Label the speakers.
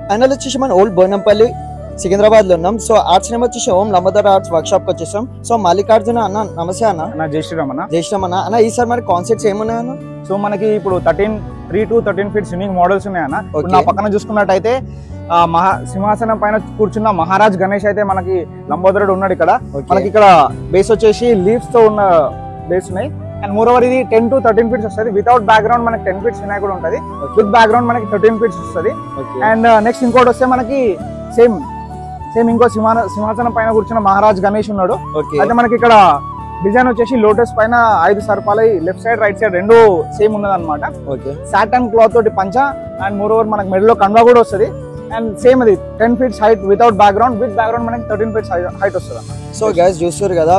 Speaker 1: Final వచ్చేసి మన old బోనంపల్లి Secunderabad లో ఉన్నాం. సో ఆర్ట్స్ నేమ్ వచ్చేసి ఓం లంబోదర్ ఆర్ట్స్ వర్క్ షాప్ కి వచ్చేసాం. సో మల్లికార్జున అన్న నమస్తే అన్న.
Speaker 2: జై శ్రీరామ్ అన్న.
Speaker 1: జై శ్రీరామ్ అన్న. అన్న ఈసారి మరి కాన్సెప్ట్స్ ఏమున్నాయి అన్న?
Speaker 2: సో మనకి ఇప్పుడు 3 to 13 ఫీట్స్ యూనిక్ మోడల్స్ ఉన్నాయన్న. నా పక్కన చూసుకున్నట్టయితే సింహాసనం పైన కూర్చున్న మహారాజ్ గణేష్ అయితే మనకి లంబోదరుడు ఉన్నాడు ఇక్కడ. మనకి ఇక్కడ బేస్ వచ్చేసి లీవ్స్ తో ఉన్న బేస్ ఉన్నాయి. అండ్ మోర్ ఓవర్ ఇది 10 to 13 ఫీట్స్ వస్తుంది. వితౌట్ బ్యాక్గ్రౌండ్ మనకి 10 ఫీట్స్ వినాయకుడు కూడా ఉంటుంది. విత్ బ్యాక్గ్రౌండ్ మనకి 13 ఫీట్స్ వస్తుంది. అండ్ నెక్స్ట్ ఇంకోటి వస్తే మనకి సేమ్ ఇంకో సింహాసనం పైన కూర్చున్న మహారాజ్ గణేష్ ఉన్నాడు. అయితే మనకి ఇక్కడ డిజైన్ వచ్చేసి లోటస్ పైన 5 సర్పాలు లెఫ్ట్ సైడ్ రైట్ సైడ్ రెండు సేమ్ ఉన్నది అనమాట. సాటన్ క్లాత్ తోటి పంచ అండ్ మోర్ ఓవర్ మనకి మెడలో కండువా కూడా వస్తుంది. అండ్ సేమ్ అది 10 feets height without background, with background మనకి 13 ఫీట్స్ హైట్ వస్తుంది.
Speaker 1: సో గైస్ చూస్తారు కదా